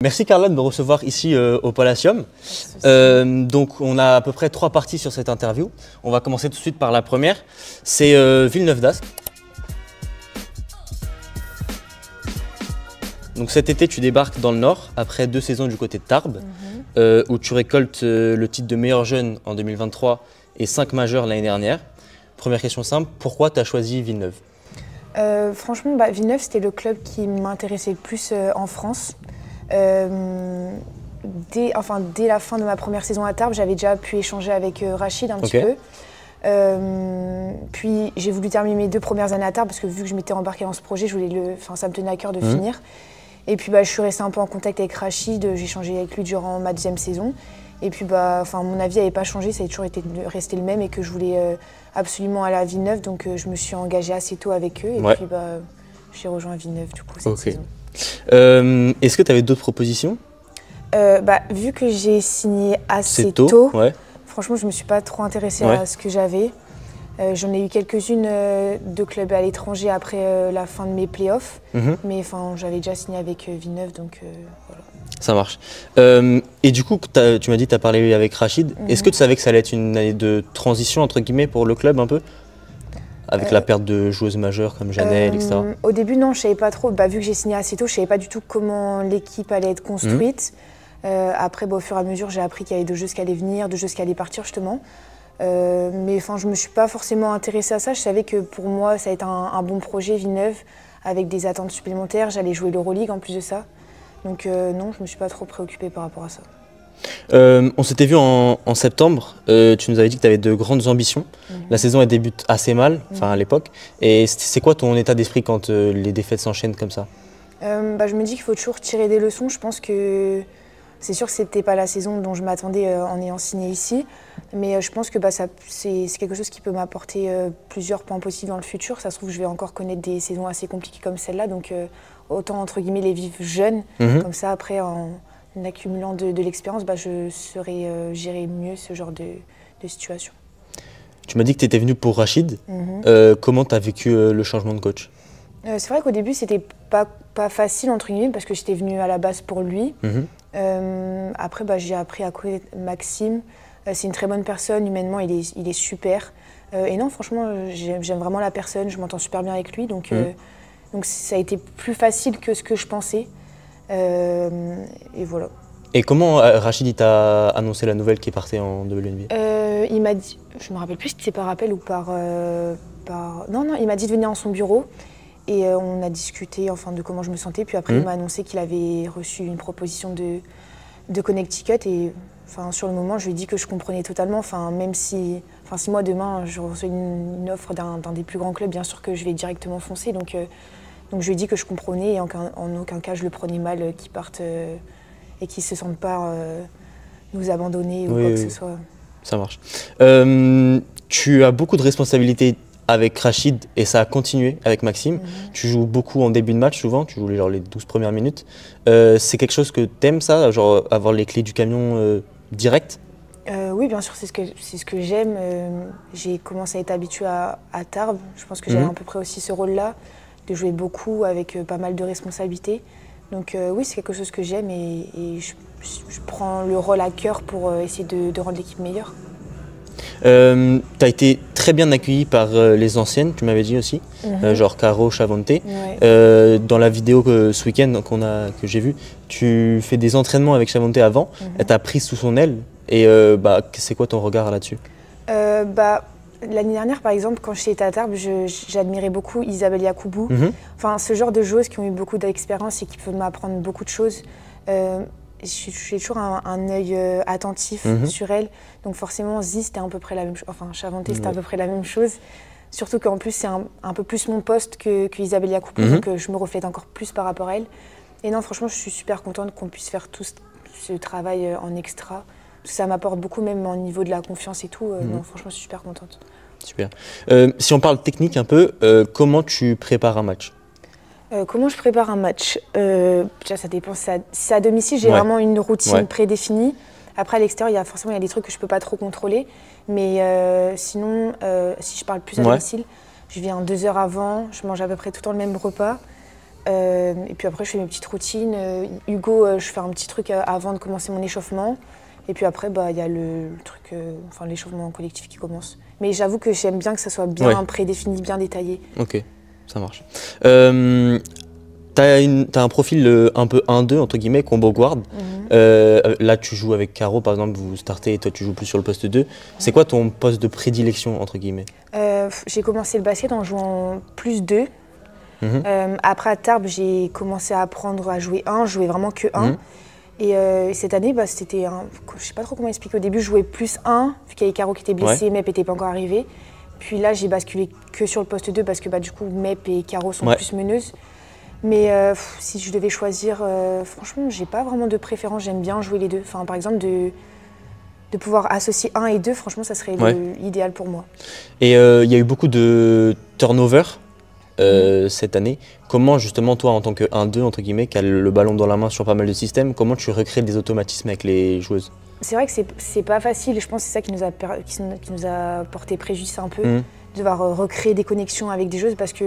Merci Carla de me recevoir ici au Palacium. Donc on a à peu près 3 parties sur cette interview. On va commencer tout de suite par la première. C'est Villeneuve d'Ascq. Donc cet été tu débarques dans le Nord après 2 saisons du côté de Tarbes où tu récoltes le titre de meilleur jeune en 2023 et 5 majeurs l'année dernière. Première question simple, pourquoi tu as choisi Villeneuve? Franchement, Villeneuve, c'était le club qui m'intéressait le plus en France. Dès la fin de ma première saison à Tarbes, j'avais déjà pu échanger avec Rachid un petit peu. Puis j'ai voulu terminer mes 2 premières années à Tarbes parce que vu que je m'étais embarquée dans ce projet, ça me tenait à cœur de finir. Et puis je suis restée un peu en contact avec Rachid, j'ai échangé avec lui durant ma 2e saison. Et puis mon avis n'avait pas changé, ça a toujours été resté le même et que je voulais absolument aller à Villeneuve, donc je me suis engagée assez tôt avec eux et puis j'ai rejoint Villeneuve du coup cette saison. Est-ce que tu avais d'autres propositions? Vu que j'ai signé assez tôt, franchement je ne me suis pas trop intéressée à ce que j'avais. J'en ai eu quelques-unes de clubs à l'étranger après la fin de mes playoffs, mais j'avais déjà signé avec Villeneuve, donc voilà. Ça marche. Et du coup, tu m'as dit que tu as parlé avec Rachid. Est-ce que tu savais que ça allait être une année de transition entre guillemets pour le club un peu? Avec la perte de joueuses majeures comme Janelle, etc. Au début, non, je ne savais pas trop. Vu que j'ai signé assez tôt, je ne savais pas du tout comment l'équipe allait être construite. Après, au fur et à mesure, j'ai appris qu'il y avait 2 joueuses qui allaient venir, 2 joueuses qui allaient partir justement. Mais je ne me suis pas forcément intéressée à ça. Je savais que pour moi, ça allait être un bon projet, Villeneuve, avec des attentes supplémentaires. J'allais jouer l'Euroleague en plus de ça. Donc non, je ne me suis pas trop préoccupée par rapport à ça. On s'était vu en septembre, tu nous avais dit que tu avais de grandes ambitions. La saison elle débute assez mal, à l'époque. Et c'est quoi ton état d'esprit quand les défaites s'enchaînent comme ça? Je me dis qu'il faut toujours tirer des leçons. Je pense que c'est sûr que ce n'était pas la saison dont je m'attendais en ayant signé ici. Mais je pense que c'est quelque chose qui peut m'apporter plusieurs points positifs dans le futur. Ça se trouve, je vais encore connaître des saisons assez compliquées comme celle-là. Donc autant entre guillemets les vivre jeunes. Comme ça, après, en accumulant de l'expérience, gérer mieux ce genre de situation. Tu m'as dit que tu étais venu pour Rachid. Comment tu as vécu le changement de coach? C'est vrai qu'au début, c'était pas facile, entre guillemets, parce que j'étais venue à la base pour lui. Après, j'ai appris à connaître Maxime. C'est une très bonne personne, humainement, il est super. Et non, franchement, j'aime vraiment la personne, je m'entends super bien avec lui. Donc ça a été plus facile que ce que je pensais. Et voilà. Et comment Rachid t'a annoncé la nouvelle qui partait en WNBA? Il m'a dit, je me rappelle plus si c'était par appel ou par... Non, il m'a dit de venir dans son bureau. Et on a discuté de comment je me sentais. Puis après, il m'a annoncé qu'il avait reçu une proposition de Connecticut. Et sur le moment, je lui ai dit que je comprenais totalement. Même si moi, demain, je reçois une offre d'un des plus grands clubs, bien sûr que je vais directement foncer. Donc je lui ai dit que je comprenais et en aucun cas, je le prenais mal qu'il parte et qu'il ne se sente pas nous abandonner ou quoi que ce soit. Ça marche. Tu as beaucoup de responsabilités avec Rachid et ça a continué avec Maxime. Tu joues beaucoup en début de match souvent, tu joues les 12 premières minutes. C'est quelque chose que tu aimes ça, genre avoir les clés du camion direct? Oui, bien sûr, c'est ce que j'aime. J'ai commencé à être habituée à Tarbes. Je pense que j'avais à peu près aussi ce rôle-là, de jouer beaucoup avec pas mal de responsabilités. Donc oui, c'est quelque chose que j'aime et je prends le rôle à cœur pour essayer de rendre l'équipe meilleure. Tu as été très bien accueilli par les anciennes, tu m'avais dit aussi, genre Caro, Chavante. Dans la vidéo ce week-end que j'ai vue, tu fais des entraînements avec Chavante avant, elle t'a prise sous son aile. Et c'est quoi ton regard là-dessus? L'année dernière, par exemple, quand j'étais à Tarbes, j'admirais beaucoup Isabelle Yacoubou. Ce genre de joueuses qui ont eu beaucoup d'expérience et qui peuvent m'apprendre beaucoup de choses. J'ai toujours un œil attentif sur elle. Donc forcément, Zi, c'était à peu près la même chose. Chavante, c'était à peu près la même chose. Surtout qu'en plus, c'est un peu plus mon poste que Isabelle Yacoubou. Donc je me reflète encore plus par rapport à elle. Et non, franchement, je suis super contente qu'on puisse faire tout ce travail en extra. Ça m'apporte beaucoup, même au niveau de la confiance et tout. Non, franchement, je suis super contente. Super. Si on parle technique un peu, comment tu prépares un match? Comment je prépare un match? Déjà, ça dépend. Si c'est à domicile, j'ai vraiment une routine prédéfinie. Après, à l'extérieur, il y a des trucs que je ne peux pas trop contrôler. Mais sinon, si je parle plus à domicile, je viens 2 heures avant, je mange à peu près tout le temps le même repas. Et puis après, je fais mes petites routines. Hugo, je fais un petit truc avant de commencer mon échauffement. Et puis après, il y a le truc, l'échauffement collectif qui commence. Mais j'avoue que j'aime bien que ça soit bien prédéfini, bien détaillé. Ok, ça marche. T'as un profil un peu 1-2, entre guillemets, combo guard. Là, tu joues avec Caro, par exemple, vous startez et toi, tu joues plus sur le poste 2. C'est quoi ton poste de prédilection, entre guillemets? J'ai commencé le basket en jouant plus 2. Après, à Tarbes, j'ai commencé à apprendre à jouer 1. Je jouais vraiment que 1. Et cette année, c'était je sais pas trop comment expliquer. Au début, je jouais plus 1, vu qu'il y avait Caro qui était blessée, Mep n'était pas encore arrivé. Puis là, j'ai basculé que sur le poste 2 parce que du coup, Mep et Caro sont plus meneuses. Mais si je devais choisir, franchement, j'ai pas vraiment de préférence. J'aime bien jouer les deux. Enfin, par exemple, de pouvoir associer 1 et 2, franchement, ça serait l'idéal pour moi. Et il y a eu beaucoup de turnover cette année. Comment justement toi en tant que 1-2 entre guillemets qui a le ballon dans la main sur pas mal de systèmes, comment tu recrées des automatismes avec les joueuses? C'est vrai que c'est pas facile, je pense que c'est ça qui nous a porté préjudice un peu, de devoir recréer des connexions avec des joueuses parce que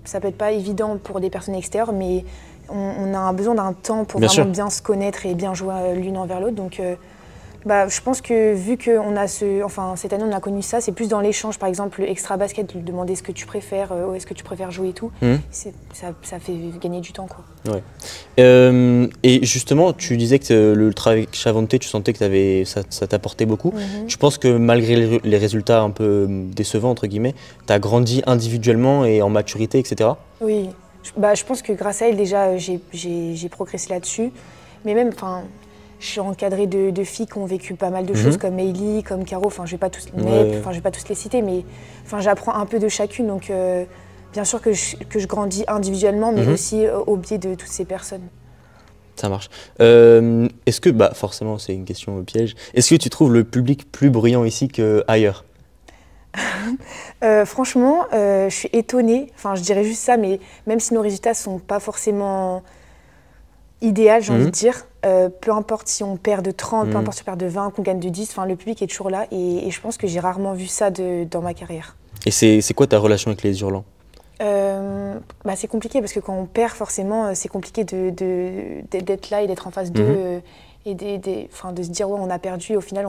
ça peut être pas évident pour des personnes extérieures, mais on a besoin d'un temps pour vraiment bien se connaître et bien jouer l'une envers l'autre. Donc je pense que vu qu'on a cette année on a connu ça, c'est plus dans l'échange, par exemple le extra basket, lui demander ce que tu préfères, où est-ce que tu préfères jouer et tout, ça fait gagner du temps, quoi. Ouais. Et justement, tu disais que le travail avec Chavante, tu sentais que ça t'apportait beaucoup. Je pense que malgré les résultats un peu décevants, entre guillemets, tu as grandi individuellement et en maturité, etc. Oui, je pense que grâce à elle déjà j'ai progressé là-dessus, mais même, je suis encadrée de filles qui ont vécu pas mal de choses, comme Meili, comme Caro, je vais pas tous les citer, mais j'apprends un peu de chacune, donc bien sûr que je grandis individuellement, mais aussi au biais de toutes ces personnes. Ça marche. Est-ce que, forcément c'est une question piège, est-ce que tu trouves le public plus bruyant ici qu'ailleurs? Franchement, je suis étonnée, je dirais juste ça, mais même si nos résultats sont pas forcément idéal, j'ai envie de dire. Peu importe si on perd de 30, peu importe si on perd de 20, qu'on gagne de 10, le public est toujours là et je pense que j'ai rarement vu ça dans ma carrière. Et c'est quoi ta relation avec les hurlants? C'est compliqué parce que quand on perd, forcément, c'est compliqué d'être là et d'être en face d'eux et de se dire on a perdu et au final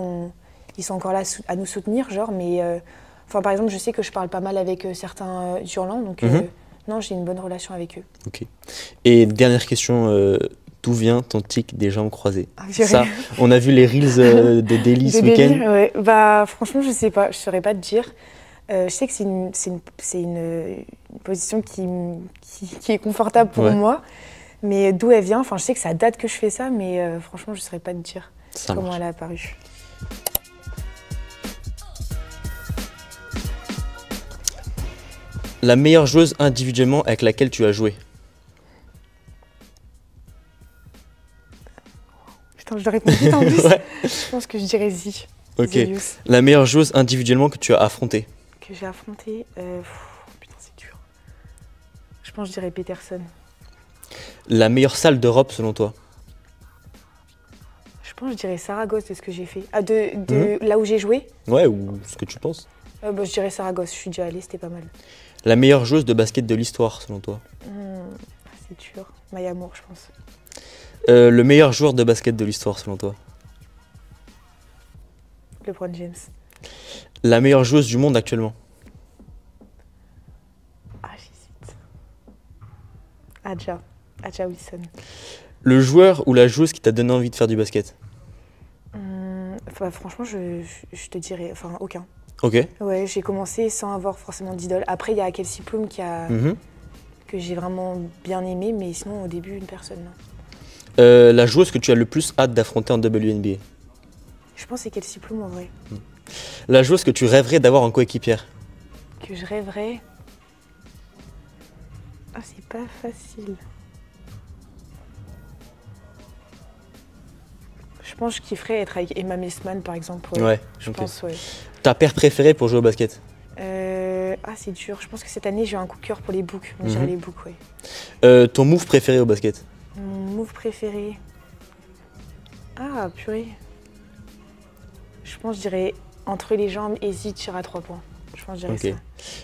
ils sont encore là à nous soutenir, mais par exemple, je sais que je parle pas mal avec certains hurlants, donc non, j'ai une bonne relation avec eux. Ok. Et dernière question, d'où vient ton tic des jambes croisées? Ça, on a vu les reels de Daily ce week-end. Ouais. Franchement, je sais pas, je saurais pas te dire. Je sais que c'est une position qui est confortable pour moi, mais d'où elle vient, je sais que ça date que je fais ça, mais franchement, je saurais pas te dire comment elle a apparu. La meilleure joueuse individuellement avec laquelle tu as joué? Putain, je dois répondre vite en plus. Je pense que je dirais Zi. Ok. Zelius. La meilleure joueuse individuellement que tu as affrontée? Que j'ai affrontée putain, c'est dur. Je pense que je dirais Peterson. La meilleure salle d'Europe selon toi? Je pense que je dirais Saragosse de ce que j'ai fait. Là où j'ai joué? Ouais, ou ce que tu penses? Je dirais Saragosse, je suis déjà allée, c'était pas mal. La meilleure joueuse de basket de l'histoire, selon toi? C'est dur. Maya Moore, je pense. Le meilleur joueur de basket de l'histoire, selon toi? LeBron James. La meilleure joueuse du monde actuellement? J'hésite. Aja Wilson. Le joueur ou la joueuse qui t'a donné envie de faire du basket? Franchement, je te dirais, aucun. Ok. Ouais, j'ai commencé sans avoir forcément d'idole. Après, il y a Kelsey Plum que j'ai vraiment bien aimé, mais sinon, au début, une personne. La joueuse que tu as le plus hâte d'affronter en WNBA? Je pense que c'est Kelsey Plum en vrai. La joueuse que tu rêverais d'avoir en coéquipière? Que je rêverais? C'est pas facile. Je pense que je kifferais être avec Emma Messman par exemple. Ouais, je pense, ouais. Ta paire préférée pour jouer au basket? C'est dur. Je pense que cette année, j'ai un coup de cœur pour les boucs. Donc j'irai les boucs, ton move préféré au basket? Mon move préféré? Purée. Je pense que je dirais entre les jambes et tir à 3 points. Je pense que je dirais ça.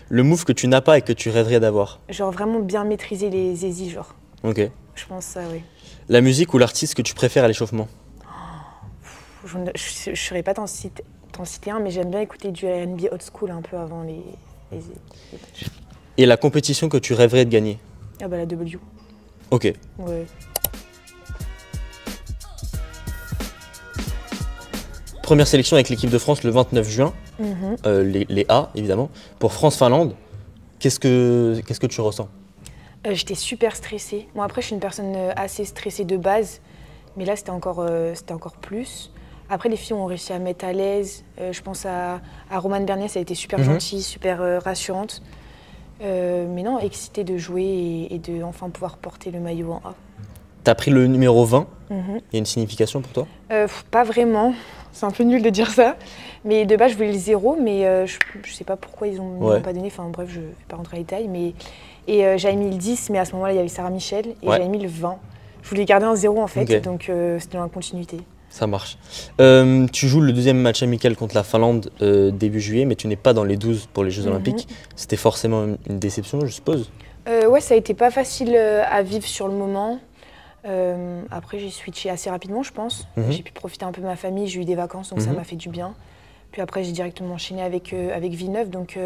Le move que tu n'as pas et que tu rêverais d'avoir? Genre vraiment bien maîtriser les easy, genre. Ok. Je pense ça, oui. La musique ou l'artiste que tu préfères à l'échauffement? Je ne saurais pas t'en citer un, mais j'aime bien écouter du R&B old school un peu avant les matchs. Et la compétition que tu rêverais de gagner? Ah bah la W. Ok. Ouais. Première sélection avec l'équipe de France le 29 juin, les A évidemment, pour France-Finlande. Qu'est-ce que tu ressens? J'étais super stressée. Bon après je suis une personne assez stressée de base, mais là c'était encore plus. Après les filles ont réussi à me mettre à l'aise. Je pense à Romane Bernier, ça a été super gentille, super rassurante. Mais non, excitée de jouer et de enfin pouvoir porter le maillot en A. T'as pris le numéro 20, il y a une signification pour toi? Pas vraiment, c'est un peu nul de dire ça. Mais de base je voulais le 0, mais je sais pas pourquoi ils m'ont pas donné. Enfin bref, je vais pas rentrer dans les détails. Et j'avais mis le 10, mais à ce moment-là il y avait Sarah Michel et j'avais mis le 20. Je voulais garder un 0 en fait, donc c'était dans la continuité. Ça marche. Tu joues le deuxième match amical contre la Finlande début juillet, mais tu n'es pas dans les 12 pour les Jeux Olympiques. C'était forcément une déception, je suppose? Ouais, ça a été pas facile à vivre sur le moment. Après, j'ai switché assez rapidement, je pense. J'ai pu profiter un peu de ma famille, j'ai eu des vacances, donc ça m'a fait du bien. Puis après, j'ai directement enchaîné avec Villeneuve. Donc,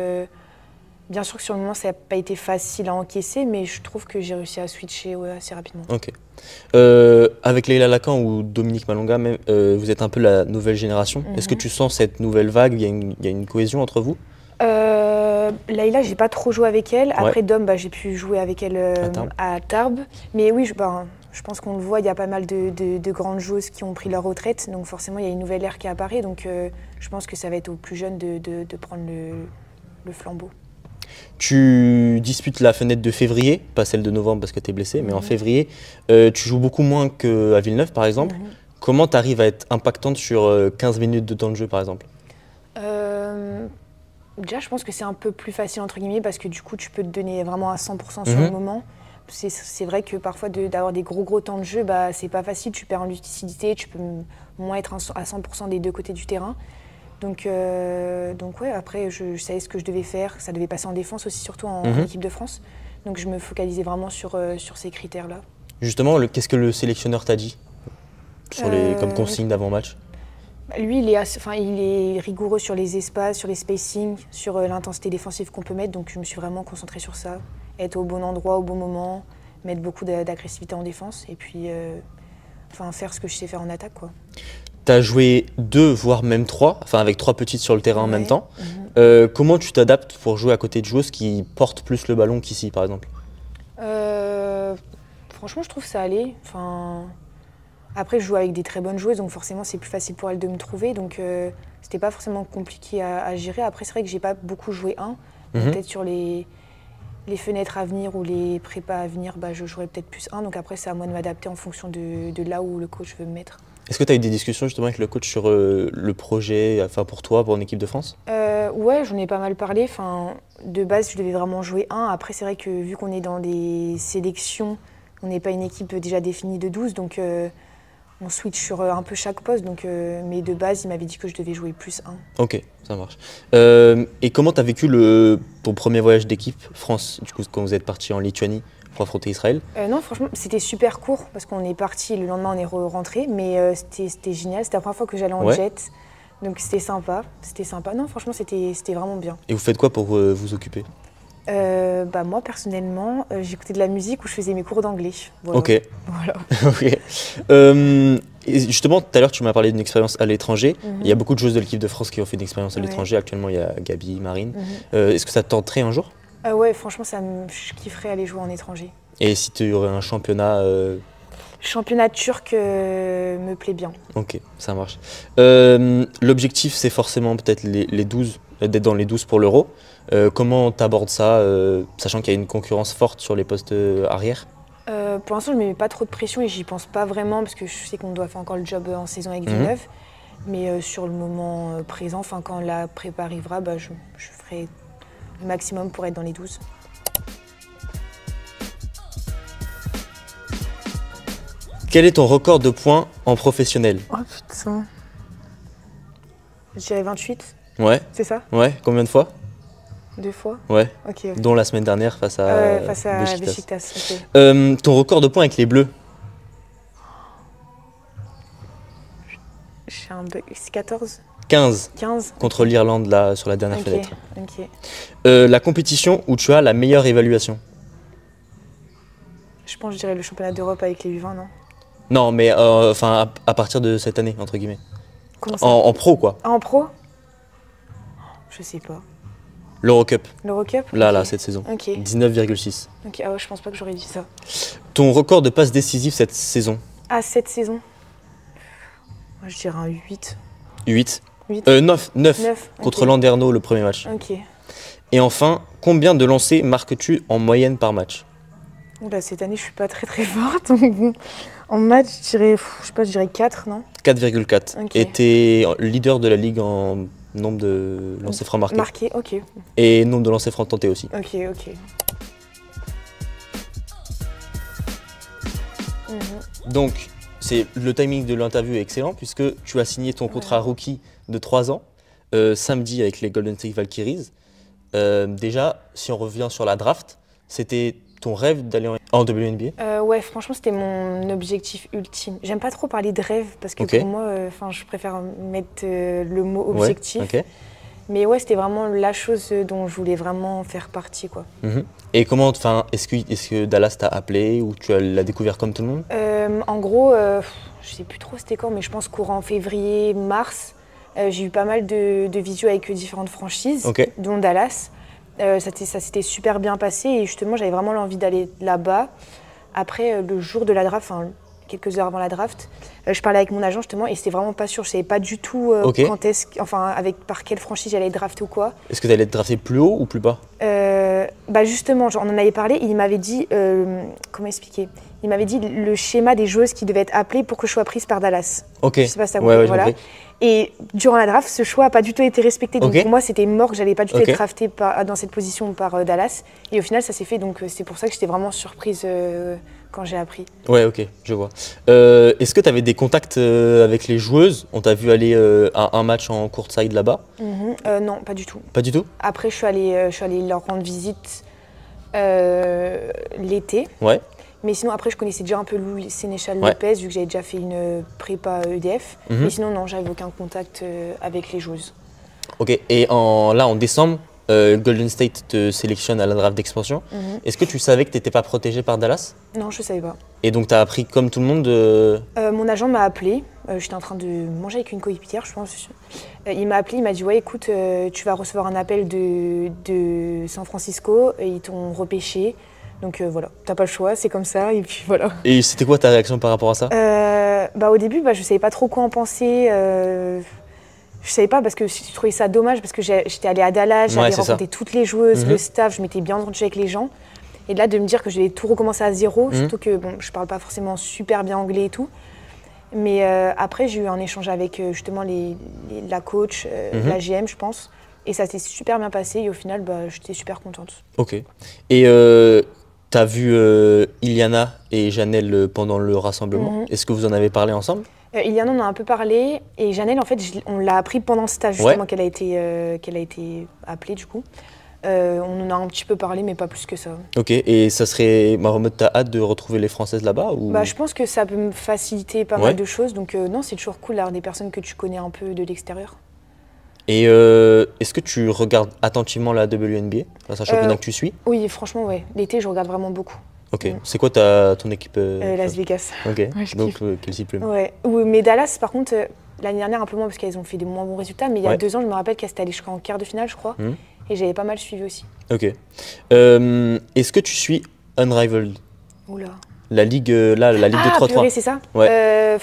bien sûr que sur le moment, ça n'a pas été facile à encaisser, mais je trouve que j'ai réussi à switcher assez rapidement. Ok. Avec Leïla Lacan ou Dominique Malonga, même, vous êtes un peu la nouvelle génération. Est-ce que tu sens cette nouvelle vague? Il y a une cohésion entre vous? Leïla, j'ai pas trop joué avec elle. Après Dom, j'ai pu jouer avec elle à Tarbes. Mais oui, je pense qu'on le voit, il y a pas mal de grandes joueuses qui ont pris leur retraite. Donc forcément, il y a une nouvelle ère qui apparaît. Donc je pense que ça va être aux plus jeunes de prendre le flambeau. Tu disputes la fenêtre de février, pas celle de novembre parce que tu es blessé, mais en février, tu joues beaucoup moins qu'à Villeneuve par exemple. Comment tu arrives à être impactante sur 15 minutes de temps de jeu par exemple? Déjà, je pense que c'est un peu plus facile entre guillemets parce que du coup, tu peux te donner vraiment à 100% sur le moment. C'est vrai que parfois d'avoir des gros temps de jeu, c'est pas facile, tu perds en lucidité, tu peux moins être à 100% des deux côtés du terrain. Donc ouais, après je savais ce que je devais faire, ça devait passer en défense aussi, surtout en équipe de France. Donc je me focalisais vraiment sur ces critères-là. Justement, qu'est-ce que le sélectionneur t'a dit comme consigne d'avant-match? Lui, il est rigoureux sur les espaces, sur les spacings, sur l'intensité défensive qu'on peut mettre. Donc je me suis vraiment concentrée sur ça. Être au bon endroit, au bon moment, mettre beaucoup d'agressivité en défense et puis faire ce que je sais faire en attaque, quoi. Tu as joué 2, voire même 3, avec 3 petites sur le terrain en même temps. Comment tu t'adaptes pour jouer à côté de joueuses qui portent plus le ballon qu'ici, par exemple? Franchement, je trouve que ça allait. Après, je joue avec des très bonnes joueuses, donc forcément, c'est plus facile pour elles de me trouver. Donc, c'était pas forcément compliqué à gérer. Après, c'est vrai que j'ai pas beaucoup joué 1. Peut-être sur les fenêtres à venir ou les prépas à venir, je jouerais peut-être plus 1. Donc après, c'est à moi de m'adapter en fonction de là où le coach veut me mettre. Est-ce que tu as eu des discussions justement avec le coach sur le projet, pour toi, pour une équipe de France? Ouais, j'en ai pas mal parlé. De base, je devais vraiment jouer 1. Après, c'est vrai que vu qu'on est dans des sélections, on n'est pas une équipe déjà définie de 12. Donc, on switch sur un peu chaque poste. Mais de base, il m'avait dit que je devais jouer plus 1. Ok, ça marche. Et comment tu as vécu ton premier voyage d'équipe France, du coup, quand vous êtes parti en Lituanie pour affronter Israël? Non, franchement, c'était super court parce qu'on est parti, le lendemain on est rentré, mais c'était génial. C'était la première fois que j'allais en jet, donc c'était sympa. Non, franchement, c'était vraiment bien. Et vous faites quoi pour vous occuper? Moi, personnellement, j'écoutais de la musique ou je faisais mes cours d'anglais. Voilà. Ok. Voilà. Ok. Et justement, tout à l'heure, tu m'as parlé d'une expérience à l'étranger. Il y a beaucoup de joueuses de l'équipe de France qui ont fait une expérience à l'étranger. Actuellement, il y a Gabi, Marine. Est-ce que ça te tenterait un jour? Ouais, franchement, je kifferais aller jouer en étranger. Et si tu aurais un championnat Championnat turc me plaît bien. Ok, ça marche. L'objectif, c'est forcément peut-être les 12, d'être dans les 12 pour l'Euro. Comment tu abordes ça, sachant qu'il y a une concurrence forte sur les postes arrière? Pour l'instant, je ne me mets pas trop de pression et j'y pense pas vraiment parce que je sais qu'on doit faire encore le job en saison avec Villeneuve. Mais sur le moment présent, quand la prépa arrivera, je ferai le maximum pour être dans les 12. Quel est ton record de points en professionnel? Oh putain. Je dirais 28. Ouais. C'est ça? Ouais, combien de fois? 2 fois? Ouais. Ok. Dont la semaine dernière face à Beşiktaş. Okay. Ton record de points avec les Bleus? C'est 14? 15. 15 contre l'Irlande là sur la dernière fenêtre. Ok. La compétition où tu as la meilleure évaluation? Je pense que je dirais le championnat d'Europe avec les U20, non? Non, mais enfin à partir de cette année, entre guillemets. Comment ça? En pro, quoi. Ah, en pro? Je sais pas. L'Eurocup. L'Eurocup? Là, cette saison. Ok. 19,6. Ok, ah ouais, je pense pas que j'aurais dit ça. Ton record de passes décisives cette saison? Ah, cette saison? Moi, je dirais un 8. 8. 8. 9 contre okay. Landerneau le premier match. Ok. Et enfin, combien de lancers marques-tu en moyenne par match? Oula, cette année, je suis pas très forte. Donc bon, en match, je dirais 4, non? 4,4. Okay. Et t'es leader de la ligue en nombre de lancers francs marqués. Marqués, ok. Et nombre de lancers francs tentés aussi. Ok. Donc, le timing de l'interview est excellent puisque tu as signé ton contrat rookie de 3 ans samedi avec les Golden State Valkyries. Déjà, si on revient sur la draft, c'était ton rêve d'aller en WNBA? Ouais, franchement, c'était mon objectif ultime. J'aime pas trop parler de rêve parce que pour moi, je préfère mettre le mot objectif. Ouais, mais ouais, c'était vraiment la chose dont je voulais vraiment faire partie, quoi. Et comment, est-ce que Dallas t'a appelé ou tu l'as découvert comme tout le monde? En gros, je sais plus trop c'était quand, mais je pense courant février, mars, j'ai eu pas mal de visios avec différentes franchises, dont Dallas. Ça s'était super bien passé et justement j'avais vraiment l'envie d'aller là-bas. Après le jour de la draft, quelques heures avant la draft, je parlais avec mon agent justement et c'était vraiment pas sûr. Je savais pas du tout par quelle franchise j'allais être draftée ou quoi. Est-ce que tu allais être draftée plus haut ou plus bas? Justement, on en avait parlé et il m'avait dit, comment expliquer? Il m'avait dit le schéma des joueuses qui devaient être appelées pour que je sois prise par Dallas. Ok. Je sais pas si t'as compris, voilà. Et durant la draft, ce choix n'a pas du tout été respecté. Donc pour moi, c'était mort que j'allais pas du tout être draftée dans cette position par Dallas. Et au final, ça s'est fait. Donc c'est pour ça que j'étais vraiment surprise quand j'ai appris. Ouais, ok, je vois. Est-ce que tu avais des contacts avec les joueuses? On t'a vu aller à un match en courtside là-bas? Non, pas du tout. Pas du tout? Après, je suis allée leur rendre visite l'été. Ouais. Mais sinon, après, je connaissais déjà un peu Lou Sénéchal Lopez, vu que j'avais déjà fait une prépa EDF. Mais sinon, non, j'avais aucun contact avec les joueuses. Ok, et en décembre, Golden State te sélectionne à la draft d'expansion. Est-ce que tu savais que tu n'étais pas protégé par Dallas? Non, je ne savais pas. Et donc, tu as appris comme tout le monde Mon agent m'a appelé. J'étais en train de manger avec une coéquipière, je pense. Il m'a appelé, il m'a dit « Ouais, écoute, tu vas recevoir un appel de San Francisco. Et ils t'ont repêché. Donc voilà, t'as pas le choix, c'est comme ça, et puis voilà. » Et c'était quoi ta réaction par rapport à ça? Au début, je savais pas trop quoi en penser. Je savais pas parce que je trouvais ça dommage parce que j'étais allée à Dallas, j'avais rencontré toutes les joueuses, le staff, je m'étais bien entendue avec les gens. Et là, de me dire que je devais tout recommencer à zéro, surtout que je parle pas forcément super bien anglais et tout. Mais après, j'ai eu un échange avec justement la coach, la GM, je pense. Et ça s'est super bien passé et au final, j'étais super contente. Ok. Et t'as vu Iliana et Janelle pendant le rassemblement. Est-ce que vous en avez parlé ensemble? Iliana, on a un peu parlé. Et Janelle, en fait, on l'a appris pendant le stage, justement, qu'elle a été appelée, du coup. On en a un petit peu parlé, mais pas plus que ça. Ok. Et ça serait, Mahmoud, t'as hâte de retrouver les Françaises là-bas ou... Je pense que ça peut me faciliter pas mal de choses. Donc non, c'est toujours cool d'avoir des personnes que tu connais un peu de l'extérieur. Et est-ce que tu regardes attentivement la WNBA, c'est un championnat que tu suis? Oui, franchement, ouais. L'été, je regarde vraiment beaucoup. Ok. C'est quoi ton équipe Las Vegas. Ok. Ouais, donc, Kelsey Plum. Ouais. Mais Dallas, par contre, l'année dernière, un peu moins parce qu'elles ont fait des moins bons résultats. Mais il y a 2 ans, je me rappelle qu'elles étaient allées jusqu'en quart de finale, je crois. Et j'avais pas mal suivi aussi. Ok. Est-ce que tu suis Unrivaled? Oula. La ligue, la ligue de 3-3. Oui, c'est ça. Ouais.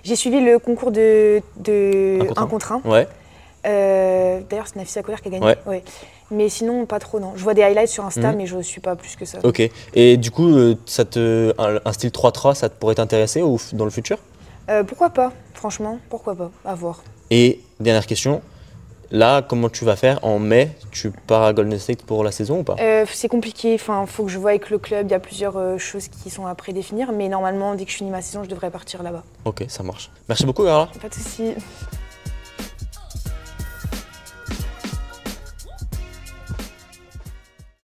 J'ai suivi le concours de 1 contre 1. Ouais. D'ailleurs, c'est Nafisa Coder qui a gagné. Ouais. Mais sinon, pas trop, non. Je vois des highlights sur Insta, mais je ne suis pas plus que ça. Ok. Et du coup, un style 3-3, ça pourrait t'intéresser dans le futur? Pourquoi pas, franchement, pourquoi pas, à voir. Et dernière question, là, comment tu vas faire en mai? Tu pars à Golden State pour la saison ou pas? C'est compliqué, il faut que je vois avec le club, il y a plusieurs choses qui sont à prédéfinir, mais normalement, dès que je finis ma saison, je devrais partir là-bas. Ok, ça marche. Merci beaucoup, Carla. Pas de soucis.